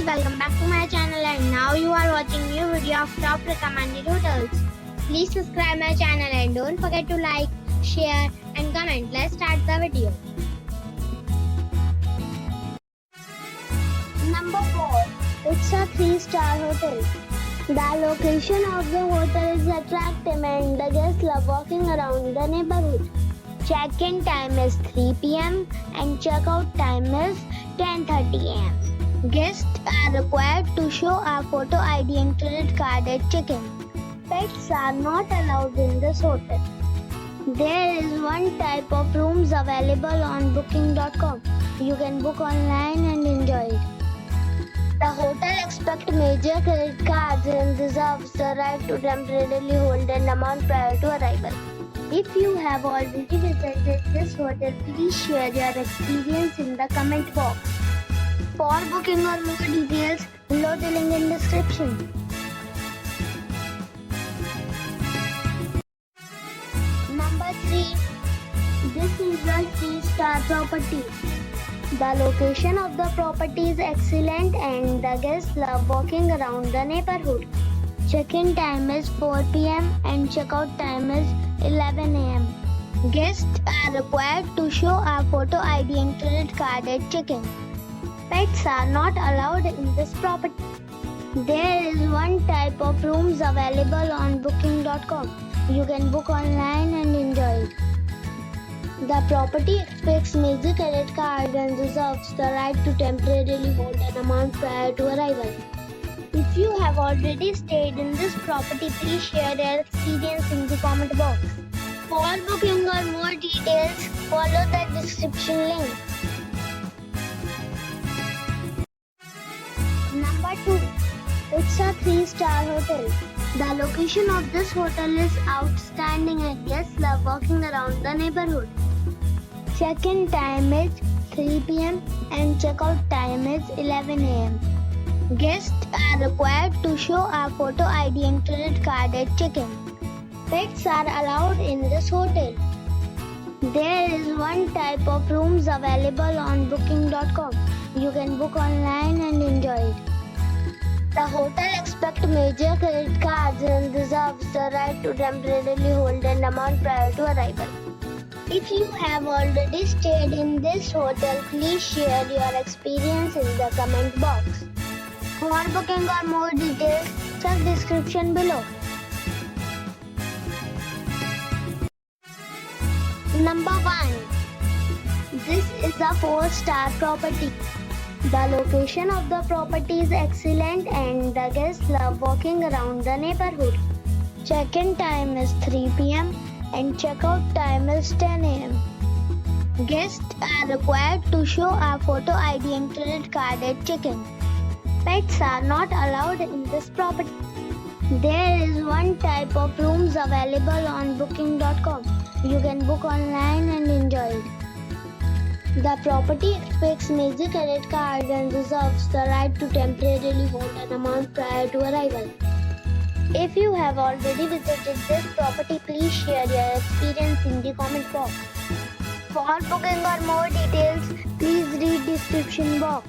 welcome back to my channel, and now you are watching new video of top recommended hotels. Please subscribe my channel and don't forget to like, share and comment. Let's start the video. Number 4. It's a 3-star hotel. The location of the hotel is attractive and the guests love walking around the neighborhood. Check-in time is 3 p.m. and check-out time is 10:30 a.m. Guests are required to show a photo ID and credit card at check-in. Pets are not allowed in this hotel. There is one type of rooms available on booking.com. You can book online and enjoy it. The hotel accepts major credit cards and reserves the right to temporarily hold an amount prior to arrival. If you have already visited this hotel, please share your experience in the comment box. For booking or more details, below the link in description. Number 3. This is a 3-star property. The location of the property is excellent and the guests love walking around the neighborhood. Check-in time is 4 p.m. and check-out time is 11 a.m. Guests are required to show a photo ID and credit card at check-in. Pets are not allowed in this property. There is one type of rooms available on booking.com. You can book online and enjoy it. The property expects major credit card and reserves the right to temporarily hold an amount prior to arrival. If you have already stayed in this property, please share your experience in the comment box. For booking or more details, follow the description link. Number 2. It's a 3-star hotel. The location of this hotel is outstanding and guests love walking around the neighborhood. Check-in time is 3 p.m. and check-out time is 11 a.m. Guests are required to show a photo ID and credit card at check-in. Pets are allowed in this hotel. There is one type of rooms available on booking.com. You can book online and enjoy it. The hotel accepts major credit cards and reserves the right to temporarily hold an amount prior to arrival. If you have already stayed in this hotel, please share your experience in the comment box. For booking or more details, check description below. Number 1. This is a 4-star property. The location of the property is excellent and the guests love walking around the neighborhood. Check-in time is 3 p.m. and check-out time is 10 a.m. Guests are required to show a photo ID and credit card at check-in. Pets are not allowed in this property. There is one type of rooms available on booking.com. You can book online and enjoy it. The property expects major credit card and reserves the right to temporarily hold an amount prior to arrival. If you have already visited this property, please share your experience in the comment box. For booking or more details, please read description box.